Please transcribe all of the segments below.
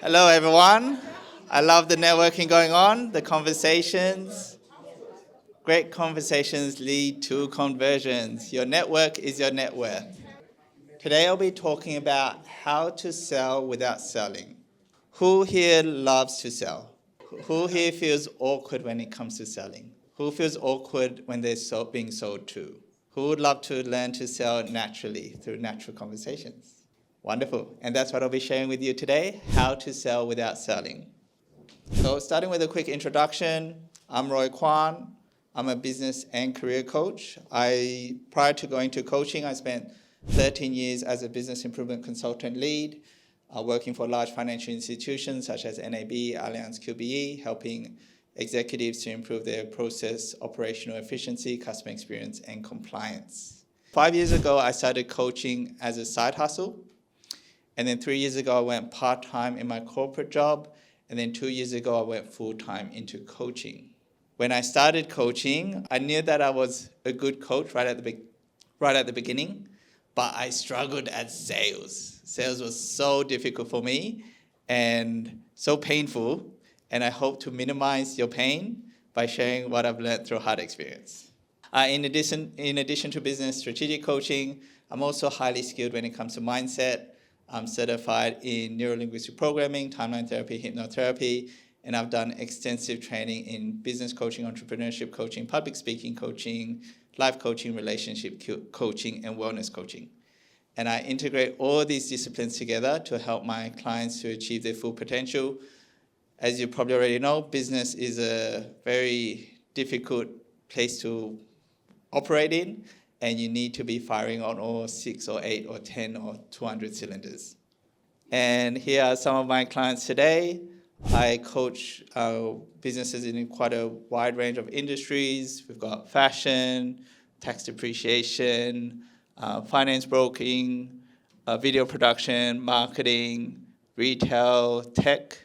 Hello, everyone. I love the networking going on, the conversations. Great conversations lead to conversions. Your network is your net worth. Today, I'll be talking about how to sell without selling. Who here loves to sell? Who here feels awkward when it comes to selling? Who feels awkward when they're being sold to? Who would love to learn to sell naturally through natural conversations? Wonderful. And that's what I'll be sharing with you today, how to sell without selling. So starting with a quick introduction, I'm Roy Kwan. I'm a business and career coach. Prior to going to coaching, I spent 13 years as a business improvement consultant lead, working for large financial institutions such as NAB, Allianz, QBE, helping executives to improve their process, operational efficiency, customer experience, and compliance. 5 years ago, I started coaching as a side hustle. And then 3 years ago, I went part-time in my corporate job. And then 2 years ago, I went full-time into coaching. When I started coaching, I knew that I was a good coach right at the beginning, but I struggled at sales. Sales was so difficult for me and so painful. And I hope to minimize your pain by sharing what I've learned through hard experience. In addition to business strategic coaching, I'm also highly skilled when it comes to mindset. I'm certified in neuro-linguistic programming, timeline therapy, hypnotherapy, and I've done extensive training in business coaching, entrepreneurship coaching, public speaking coaching, life coaching, relationship coaching, and wellness coaching. And I integrate all these disciplines together to help my clients to achieve their full potential. As you probably already know, business is a very difficult place to operate in, and you need to be firing on all 6 or 8 or 10 or 200 cylinders. And here are some of my clients today. I coach businesses in quite a wide range of industries. We've got fashion, tax depreciation, finance broking, video production, marketing, retail, tech,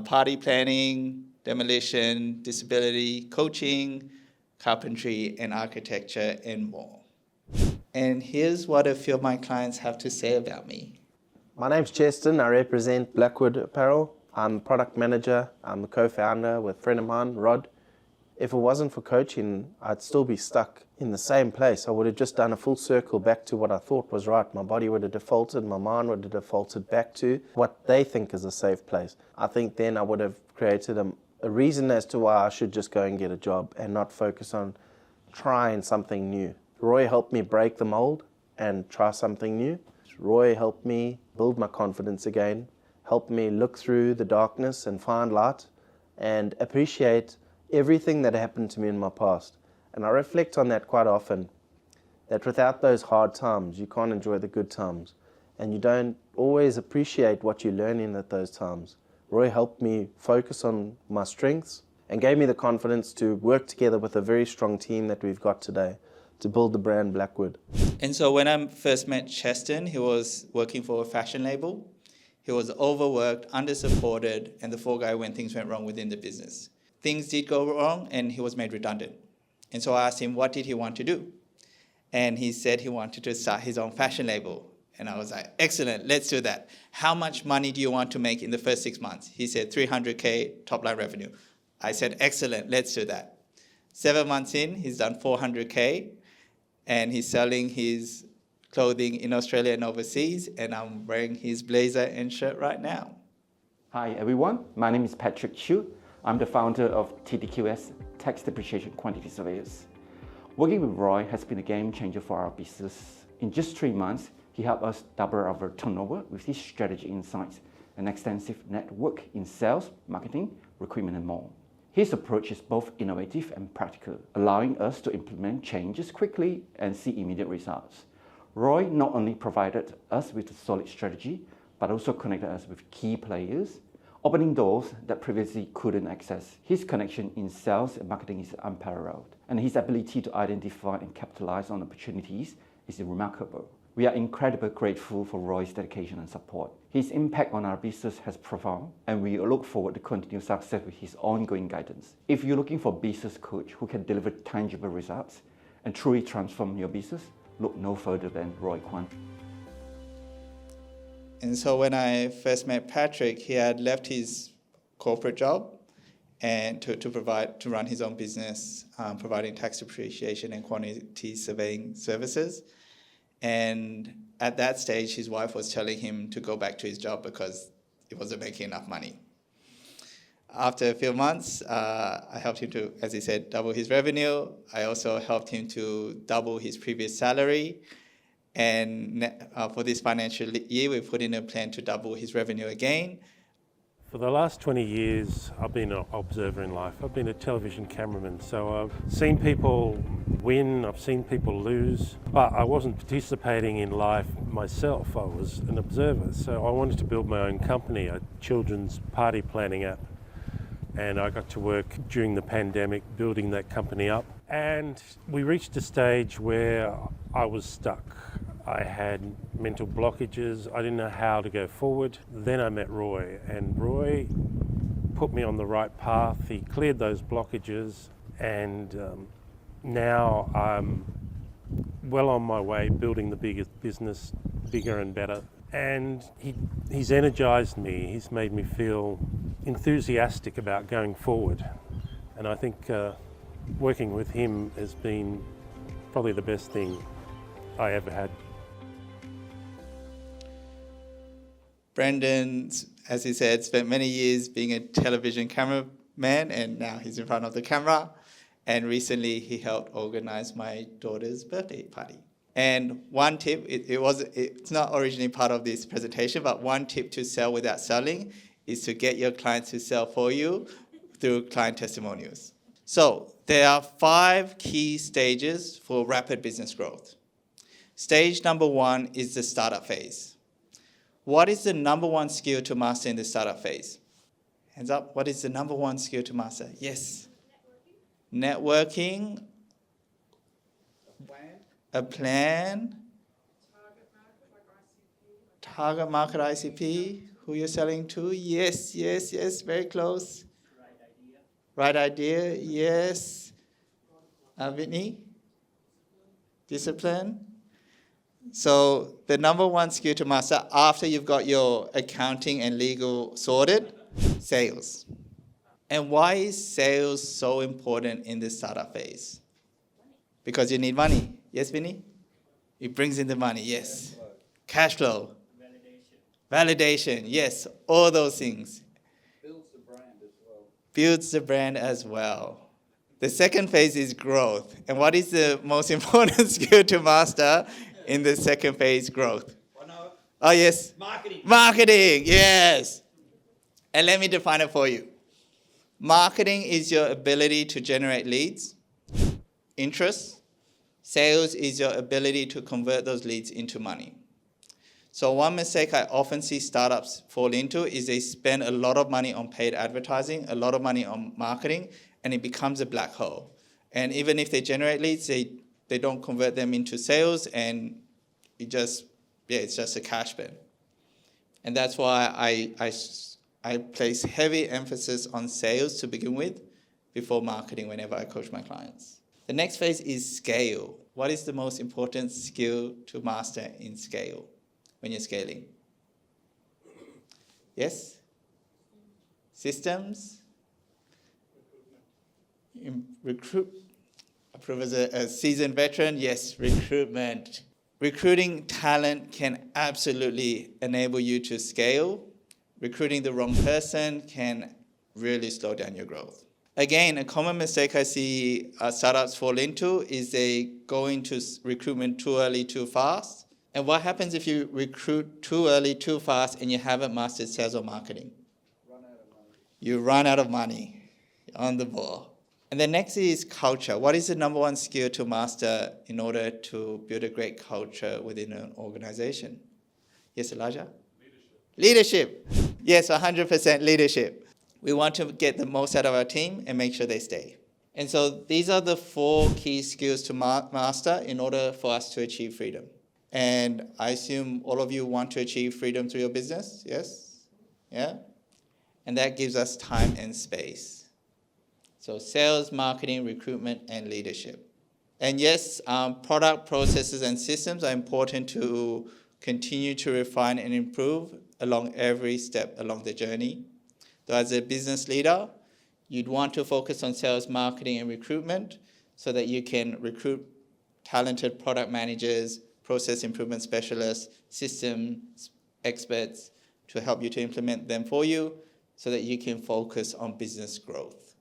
party planning, demolition, disability, coaching, carpentry, and architecture, and more. And here's what a few of my clients have to say about me. My name's Cheston. I represent Blackwood Apparel. I'm product manager. I'm a co-founder with a friend of mine, Rod. If it wasn't for coaching, I'd still be stuck in the same place. I would have just done a full circle back to what I thought was right. My body would have defaulted, my mind would have defaulted back to what they think is a safe place. I think then I would have created a reason as to why I should just go and get a job and not focus on trying something new. Roy helped me break the mold and try something new. Roy helped me build my confidence again, helped me look through the darkness and find light and appreciate everything that happened to me in my past. And I reflect on that quite often, that without those hard times, you can't enjoy the good times. And you don't always appreciate what you're learning at those times. Roy helped me focus on my strengths and gave me the confidence to work together with a very strong team that we've got today to build the brand Blackwood. And so when I first met Cheston, he was working for a fashion label. He was overworked, undersupported, and the fall guy when things went wrong within the business. Things did go wrong, and he was made redundant. And so I asked him, what did he want to do? And he said he wanted to start his own fashion label. And I was like, excellent, let's do that. How much money do you want to make in the first 6 months? He said 300K top line revenue. I said, excellent, let's do that. 7 months in, he's done 400K. And he's selling his clothing in Australia and overseas, and I'm wearing his blazer and shirt right now. Hi everyone, my name is Patrick Chu. I'm the founder of TDQS, Tax Depreciation Quantity Surveyors. Working with Roy has been a game changer for our business. In just 3 months, he helped us double our turnover with his strategy insights, an extensive network in sales, marketing, recruitment and more. His approach is both innovative and practical, allowing us to implement changes quickly and see immediate results. Roy not only provided us with a solid strategy, but also connected us with key players, opening doors that previously couldn't access. His connection in sales and marketing is unparalleled, and his ability to identify and capitalize on opportunities is remarkable. We are incredibly grateful for Roy's dedication and support. His impact on our business has profound, and we look forward to continued success with his ongoing guidance. If you're looking for a business coach who can deliver tangible results and truly transform your business, look no further than Roy Kwan. And so when I first met Patrick, he had left his corporate job and to run his own business, providing tax depreciation and quantity surveying services. And at that stage, his wife was telling him to go back to his job because he wasn't making enough money. After a few months, I helped him to, as he said, double his revenue. I also helped him to double his previous salary. And for this financial year, we put in a plan to double his revenue again. For the last 20 years, I've been an observer in life. I've been a television cameraman, so I've seen people win, I've seen people lose, but I wasn't participating in life myself. I was an observer, so I wanted to build my own company, a children's party planning app, and I got to work during the pandemic building that company up. And we reached a stage where I was stuck. I had mental blockages. I didn't know how to go forward. Then I met Roy, and Roy put me on the right path. He cleared those blockages, and now I'm well on my way building the biggest business, bigger and better. And he's energized me. He's made me feel enthusiastic about going forward. And I think working with him has been probably the best thing I ever had. Brendan, as he said, spent many years being a television cameraman, and now he's in front of the camera. And recently he helped organize my daughter's birthday party. And one tip, it's not originally part of this presentation, but one tip to sell without selling is to get your clients to sell for you through client testimonials. So there are 5 key stages for rapid business growth. Stage number 1 is the startup phase. What is the number 1 skill to master in the startup phase? Hands up. What is the number 1 skill to master? Yes. Networking. A plan. Target market ICP. Who you're selling to? Yes, yes, yes. Very close. Right idea. Yes. Whitney? Discipline. So the number 1 skill to master after you've got your accounting and legal sorted, sales. And why is sales so important in the startup phase? Because you need money. Yes, Vinny? It brings in the money, yes. Cash flow. Validation, yes. All those things. Builds the brand as well. Builds the brand as well. The second phase is growth. And what is the most important skill to master in the second phase, growth? Oh, yes. Marketing. Marketing, yes. And let me define it for you. Marketing is your ability to generate leads, interest. Sales is your ability to convert those leads into money. So one mistake I often see startups fall into is they spend a lot of money on paid advertising, a lot of money on marketing, and it becomes a black hole. And even if they generate leads, they don't convert them into sales, and it's just a cash burn. And that's why I place heavy emphasis on sales to begin with before marketing whenever I coach my clients. The next phase is scale. What is the most important skill to master in scale when you're scaling? Yes? Systems? Recruit. Approve as a seasoned veteran? Yes, recruitment. Recruiting talent can absolutely enable you to scale. Recruiting the wrong person can really slow down your growth. Again, a common mistake I see startups fall into is they go into recruitment too early, too fast. And what happens if you recruit too early, too fast, and you haven't mastered sales or marketing? Run out of money. You run out of money. You're on the ball. And the next is culture. What is the number 1 skill to master in order to build a great culture within an organization? Yes, Elijah? Leadership. Yes, 100% leadership. We want to get the most out of our team and make sure they stay. And so these are the 4 key skills to master in order for us to achieve freedom. And I assume all of you want to achieve freedom through your business, yes? Yeah? And that gives us time and space. So sales, marketing, recruitment, and leadership. And yes, product, processes, and systems are important to continue to refine and improve along every step along the journey. So as a business leader, you'd want to focus on sales, marketing, and recruitment so that you can recruit talented product managers, process improvement specialists, systems experts to help you to implement them for you so that you can focus on business growth.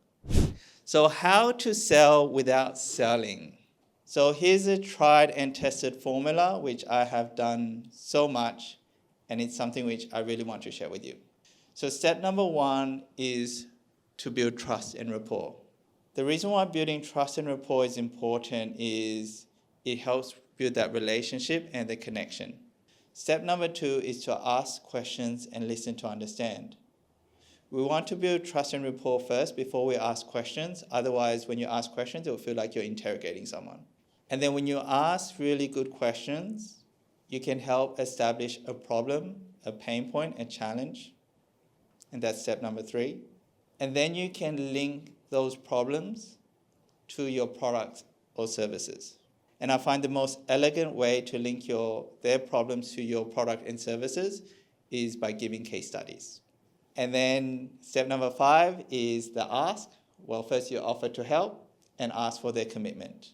So how to sell without selling? So here's a tried and tested formula which I have done so much, and it's something which I really want to share with you. So step number 1 is to build trust and rapport. The reason why building trust and rapport is important is it helps build that relationship and the connection. Step number 2 is to ask questions and listen to understand. We want to build trust and rapport first before we ask questions. Otherwise, when you ask questions, it will feel like you're interrogating someone. And then when you ask really good questions, you can help establish a problem, a pain point, a challenge. And that's step number 3. And then you can link those problems to your products or services. And I find the most elegant way to link their problems to your product and services is by giving case studies. And then step number 5 is the ask. Well, first you offer to help and ask for their commitment,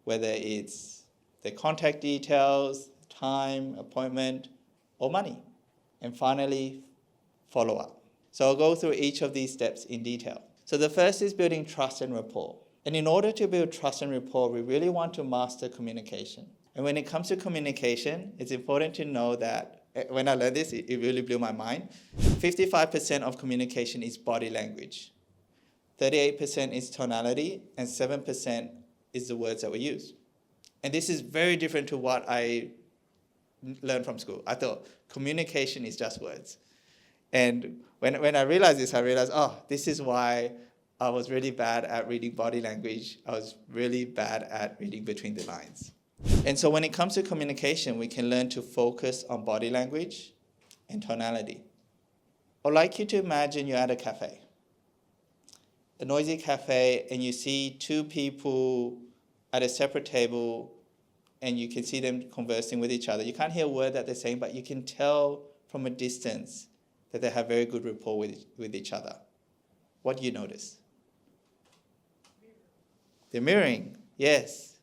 whether it's their contact details, time, appointment, or money. And finally, follow up. So I'll go through each of these steps in detail. So the first is building trust and rapport. And in order to build trust and rapport, we really want to master communication. And when it comes to communication, it's important to know that when I learned this, it really blew my mind. 55% of communication is body language. 38% is tonality, and 7% is the words that we use. And this is very different to what I learned from school. I thought communication is just words. And when I realized this, I realized, this is why I was really bad at reading body language. I was really bad at reading between the lines. And so when it comes to communication, we can learn to focus on body language and tonality. I'd like you to imagine you're at a cafe, a noisy cafe, and you see 2 people at a separate table, and you can see them conversing with each other. You can't hear a word that they're saying, but you can tell from a distance that they have very good rapport with each other. What do you notice? They're mirroring, yes.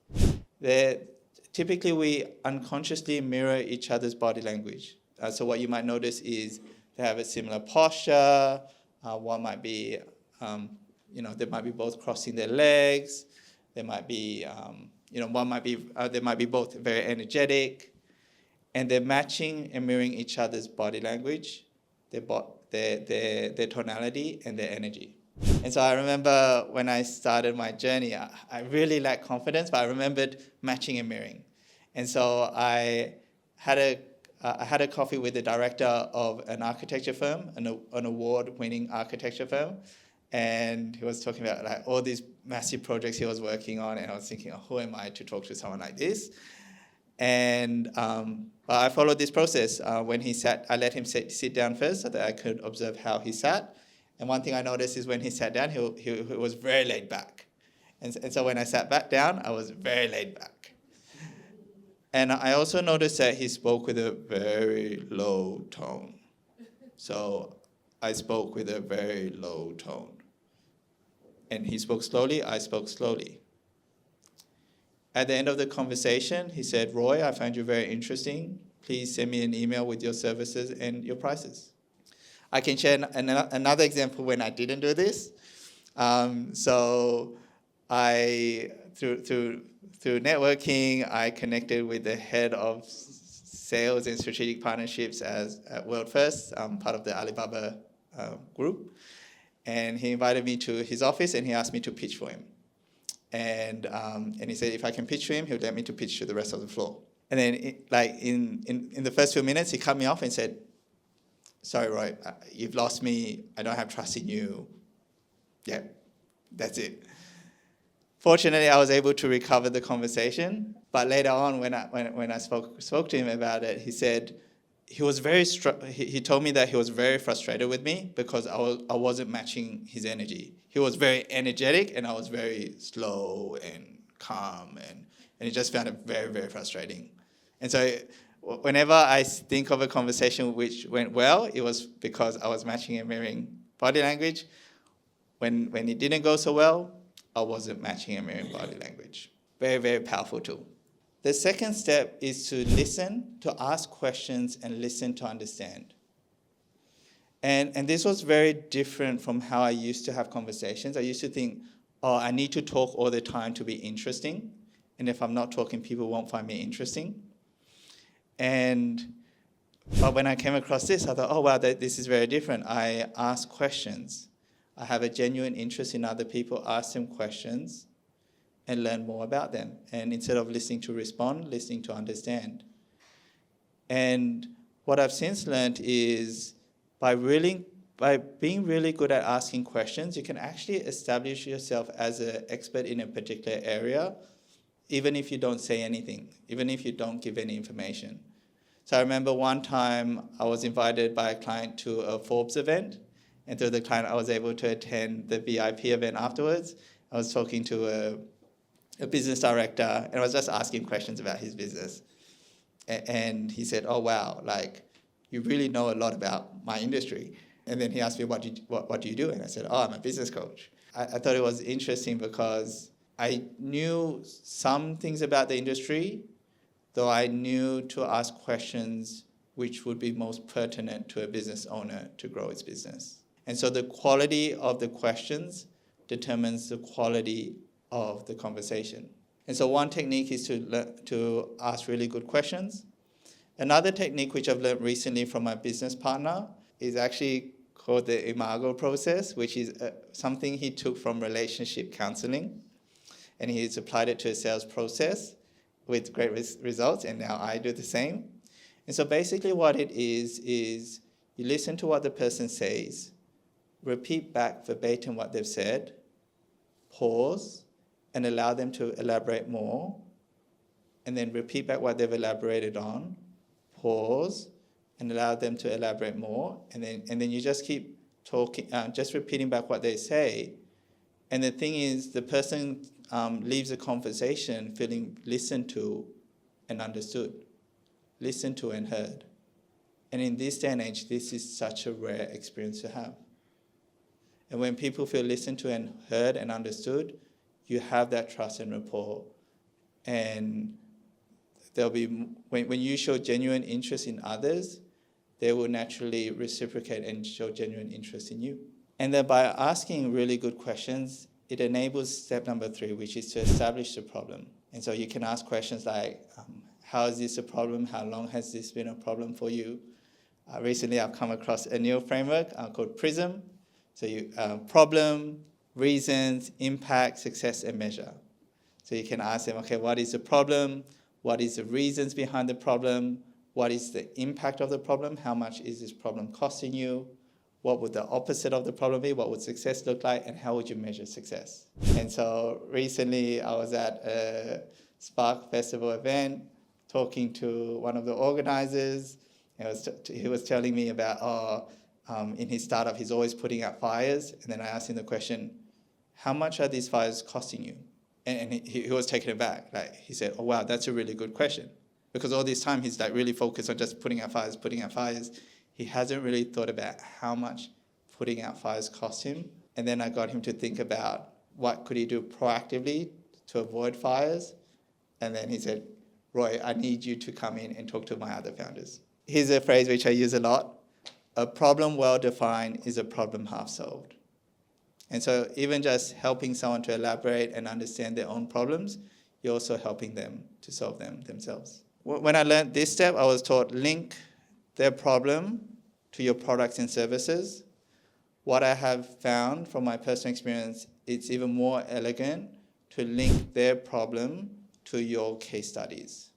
Typically, we unconsciously mirror each other's body language. So what you might notice is they have a similar posture. One might be, they might be both crossing their legs. They might be, they might be both very energetic, and they're matching and mirroring each other's body language, their tonality, and their energy. And so I remember when I started my journey, I really lacked confidence, but I remembered matching and mirroring. And so I had a coffee with the director of an architecture firm, an award-winning architecture firm, and he was talking about like all these massive projects he was working on, and I was thinking, who am I to talk to someone like this? And but I followed this process. When he sat, I let him sit down first so that I could observe how he sat. And one thing I noticed is when he sat down, he was very laid back. And so when I sat back down, I was very laid back. And I also noticed that he spoke with a very low tone. So I spoke with a very low tone. And he spoke slowly, I spoke slowly. At the end of the conversation, he said, "Roy, I found you very interesting. Please send me an email with your services and your prices." I can share another example when I didn't do this. So through networking, I connected with the head of sales and strategic partnerships at World First, part of the Alibaba group. And he invited me to his office and he asked me to pitch for him. And he said if I can pitch to him, he'll let me to pitch to the rest of the floor. And then in the first few minutes, he cut me off and said, "Sorry, Roy, you've lost me. I don't have trust in you." Yeah, that's it. Fortunately, I was able to recover the conversation. But later on, when I spoke to him about it, he said he was he told me that he was very frustrated with me because I wasn't matching his energy. He was very energetic, and I was very slow and calm, and he just found it very, very frustrating. And so whenever I think of a conversation which went well, it was because I was matching and mirroring body language. When it didn't go so well, I wasn't matching and mirroring body language. Very, very powerful tool. The second step is to listen, to ask questions, and listen to understand. And this was very different from how I used to have conversations. I used to think, oh, I need to talk all the time to be interesting. And if I'm not talking, people won't find me interesting. But when I came across this, I thought, oh, wow, this is very different. I ask questions. I have a genuine interest in other people, ask them questions, and learn more about them. And instead of listening to respond, listening to understand. And what I've since learned is by being really good at asking questions, you can actually establish yourself as an expert in a particular area, even if you don't say anything, even if you don't give any information. So I remember one time I was invited by a client to a Forbes event, and through the client I was able to attend the VIP event afterwards. I was talking to a business director, and I was just asking questions about his business. And he said, oh, wow, like, you really know a lot about my industry. And then he asked me, what do you do? And I said, oh, I'm a business coach. I thought it was interesting because I knew some things about the industry, though I knew to ask questions which would be most pertinent to a business owner to grow its business. And so the quality of the questions determines the quality of the conversation. And so one technique is to ask really good questions. Another technique which I've learned recently from my business partner is actually called the Imago process, which is something he took from relationship counseling, and he's applied it to a sales process with great results, and now I do the same. And so basically what it is you listen to what the person says, repeat back verbatim what they've said, pause, and allow them to elaborate more, and then repeat back what they've elaborated on, pause, and allow them to elaborate more, and then you just keep talking, just repeating back what they say. And the thing is, the person leaves the conversation feeling listened to and understood, listened to and heard. And in this day and age, this is such a rare experience to have. And when people feel listened to and heard and understood, you have that trust and rapport. And there'll be, when you show genuine interest in others, they will naturally reciprocate and show genuine interest in you. And then by asking really good questions, it enables step number 3, which is to establish the problem. And so you can ask questions like, how is this a problem? How long has this been a problem for you? Recently, I've come across a new framework called PRISM. So problem, reasons, impact, success, and measure. So you can ask them, okay, what is the problem? What is the reasons behind the problem? What is the impact of the problem? How much is this problem costing you? What would the opposite of the problem be? What would success look like? And how would you measure success? And so recently I was at a Spark Festival event talking to one of the organizers. He was telling me about, in his startup, he's always putting out fires. And then I asked him the question, how much are these fires costing you? And he was taken aback. Like, he said, oh, wow, that's a really good question. Because all this time he's like really focused on just putting out fires. He hasn't really thought about how much putting out fires cost him. And then I got him to think about what could he do proactively to avoid fires. And then he said, Roy, I need you to come in and talk to my other founders. Here's a phrase which I use a lot. A problem well defined is a problem half solved. And so even just helping someone to elaborate and understand their own problems, you're also helping them to solve them themselves. When I learned this step, I was taught link their problem to your products and services. What I have found from my personal experience, it's even more elegant to link their problem to your case studies.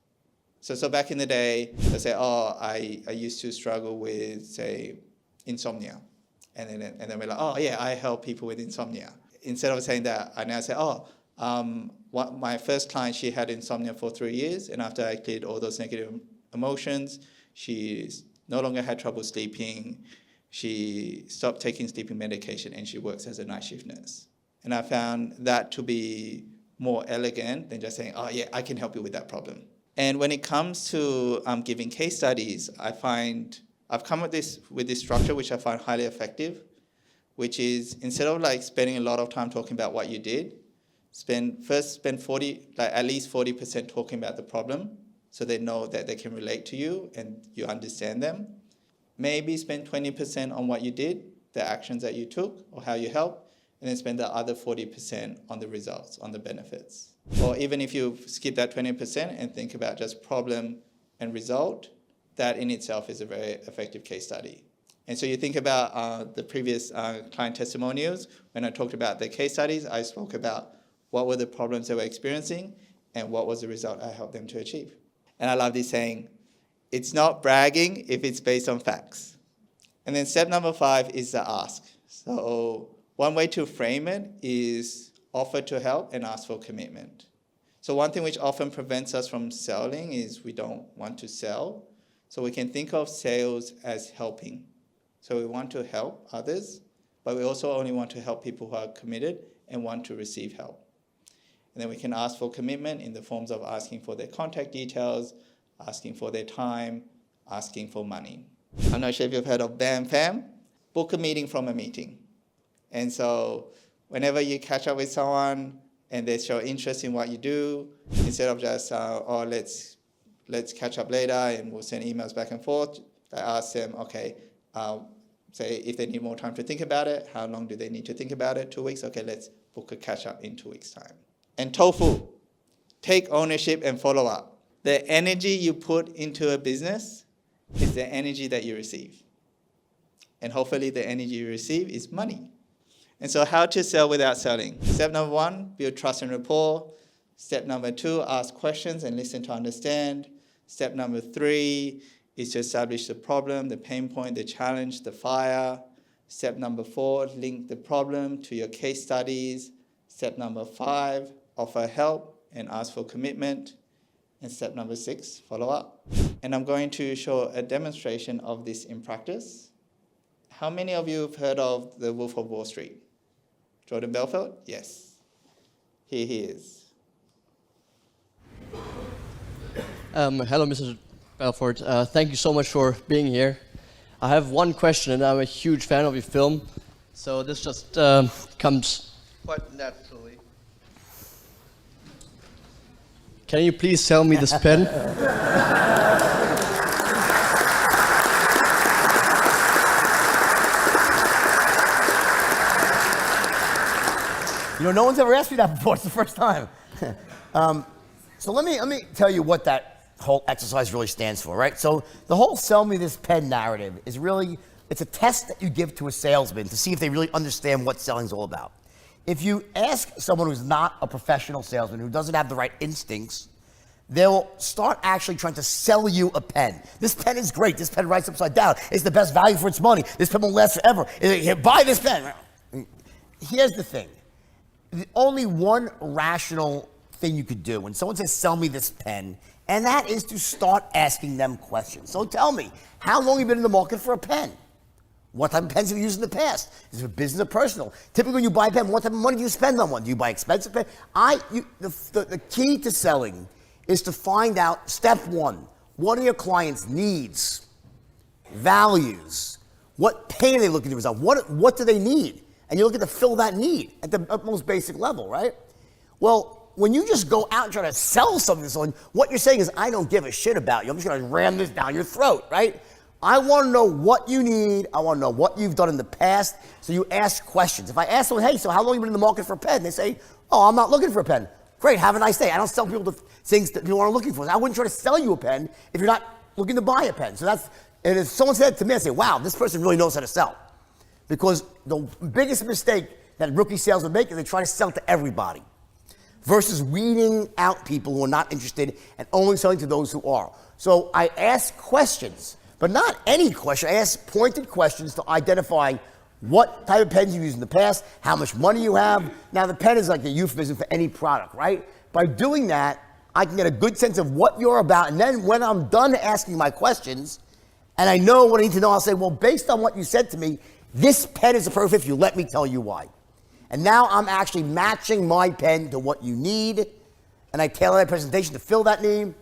So back in the day, they say, oh, I used to struggle with, say, insomnia. And then we're like, oh, yeah, I help people with insomnia. Instead of saying that, I now say, my first client, she had insomnia for 3 years. And after I cleared all those negative emotions, she no longer had trouble sleeping. She stopped taking sleeping medication, and she works as a night shift nurse. And I found that to be more elegant than just saying, oh, yeah, I can help you with that problem. And when it comes to giving case studies, I find I've come with this structure which I find highly effective, which is instead of like spending a lot of time talking about what you did, spend at least 40% talking about the problem, so they know that they can relate to you and you understand them. Maybe spend 20% on what you did, the actions that you took or how you helped, and then spend the other 40% on the results, on the benefits. Or even if you skip that 20% and think about just problem and result, that in itself is a very effective case study. And so you think about the previous client testimonials. When I talked about the case studies, I spoke about what were the problems they were experiencing and what was the result I helped them to achieve. And I love this saying, it's not bragging if it's based on facts. And then step number 5 is the ask. So one way to frame it is offer to help and ask for commitment. So one thing which often prevents us from selling is we don't want to sell. So we can think of sales as helping. So we want to help others, but we also only want to help people who are committed and want to receive help. And then we can ask for commitment in the forms of asking for their contact details, asking for their time, asking for money. I'm not sure if you've heard of BAM FAM. Book a meeting from a meeting. And so whenever you catch up with someone and they show interest in what you do, instead of just, let's catch up later and we'll send emails back and forth, I ask them, okay, say if they need more time to think about it, how long do they need to think about it? 2 weeks? Okay, let's book a catch up in 2 weeks' time. And TOEFL, take ownership and follow up. The energy you put into a business is the energy that you receive. And hopefully the energy you receive is money. And so how to sell without selling? Step number 1, build trust and rapport. Step number 2, ask questions and listen to understand. Step number 3 is to establish the problem, the pain point, the challenge, the fire. Step number 4, link the problem to your case studies. Step number 5, offer help and ask for commitment. And step number 6, follow up. And I'm going to show a demonstration of this in practice. How many of you have heard of the Wolf of Wall Street? Jordan Belfort? Yes. Here he is. Hello, Mr. Belfort. Thank you so much for being here. I have one question, and I'm a huge fan of your film, so this just comes quite naturally. Can you please sell me this pen? You know, no one's ever asked me that before. It's the first time. So let me tell you what that whole exercise really stands for, right? So the whole sell me this pen narrative is really, it's a test that you give to a salesman to see if they really understand what selling's all about. If you ask someone who's not a professional salesman, who doesn't have the right instincts, they'll start actually trying to sell you a pen. This pen is great. This pen writes upside down. It's the best value for its money. This pen will last forever. Here, buy this pen. Here's the thing. The only one rational thing you could do when someone says, sell me this pen, and that is to start asking them questions. So tell me, how long have you been in the market for a pen? What type of pens have you used in the past? Is it for business or personal? Typically when you buy a pen, what type of money do you spend on one? Do you buy expensive pen? The key to selling is to find out, step 1, what are your clients' needs, values? What pain are they looking to resolve? What do they need? And you're looking to fill that need at the utmost basic level, right? Well, when you just go out and try to sell something to someone, what you're saying is, I don't give a shit about you. I'm just going to ram this down your throat, right? I want to know what you need. I want to know what you've done in the past. So you ask questions. If I ask someone, hey, so how long have you been in the market for a pen? They say, oh, I'm not looking for a pen. Great, have a nice day. I don't sell people things that people aren't looking for. So I wouldn't try to sell you a pen if you're not looking to buy a pen. So and if someone said to me, I say, wow, this person really knows how to sell. Because the biggest mistake that rookie salesmen make is they try to sell to everybody versus weeding out people who are not interested and only selling to those who are. So I ask questions, but not any question. I ask pointed questions to identify what type of pens you used in the past, how much money you have. Now, the pen is like a euphemism for any product, right? By doing that, I can get a good sense of what you're about. And then when I'm done asking my questions and I know what I need to know, I'll say, well, based on what you said to me, this pen is a perfect fit. You let me tell you why. And now I'm actually matching my pen to what you need. And I tailor that presentation to fill that need.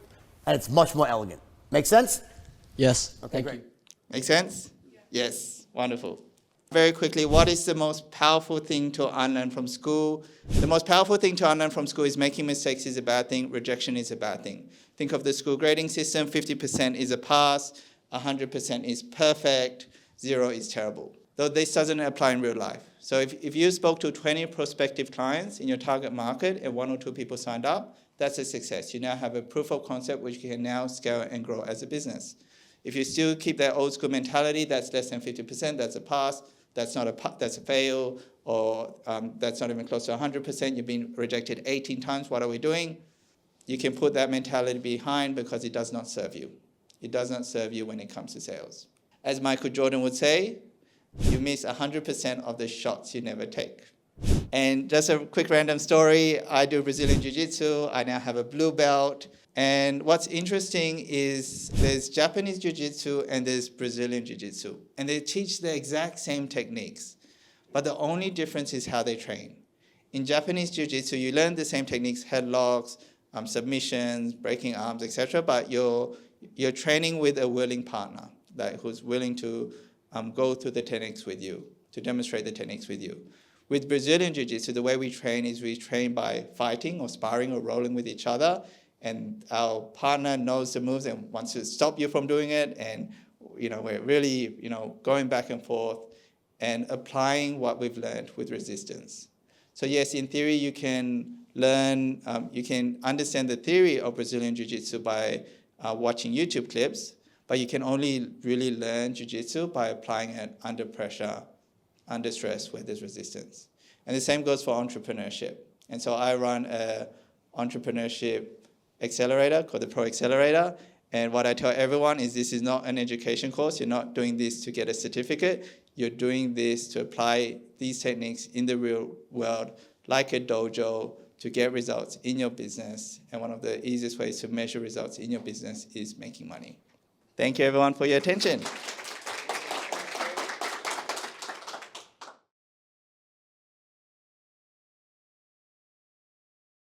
and it's much more elegant. Make sense? Yes. Okay, Thank great. you. Make sense? Yes, wonderful. Very quickly, what is the most powerful thing to unlearn from school? The most powerful thing to unlearn from school is making mistakes is a bad thing, rejection is a bad thing. Think of the school grading system, 50% is a pass, 100% is perfect, 0 is terrible. Though this doesn't apply in real life. So if you spoke to 20 prospective clients in your target market and 1 or 2 people signed up, that's a success. You now have a proof of concept which you can now scale and grow as a business. If you still keep that old school mentality, that's less than 50%, that's a pass, that's a fail, or that's not even close to 100%, you've been rejected 18 times, what are we doing? You can put that mentality behind because it does not serve you. It does not serve you when it comes to sales. As Michael Jordan would say, you miss 100% of the shots you never take. And just a quick random story, I do Brazilian Jiu-Jitsu, I now have a blue belt. And what's interesting is there's Japanese Jiu-Jitsu and there's Brazilian Jiu-Jitsu. And they teach the exact same techniques, but the only difference is how they train. In Japanese Jiu-Jitsu, you learn the same techniques, headlocks, submissions, breaking arms, etc. But you're training with a willing partner, like who's willing to go through the techniques with you, to demonstrate the techniques with you. With Brazilian Jiu-Jitsu, the way we train is we train by fighting or sparring or rolling with each other, and our partner knows the moves and wants to stop you from doing it, and we're really going back and forth and applying what we've learned with resistance. So yes, in theory, you can learn, you can understand the theory of Brazilian Jiu-Jitsu by watching YouTube clips, but you can only really learn Jiu-Jitsu by applying it under pressure, under stress, where there's resistance. And the same goes for entrepreneurship. And so I run an entrepreneurship accelerator called the Pro Accelerator. And what I tell everyone is this is not an education course. You're not doing this to get a certificate. You're doing this to apply these techniques in the real world, like a dojo, to get results in your business. And one of the easiest ways to measure results in your business is making money. Thank you, everyone, for your attention.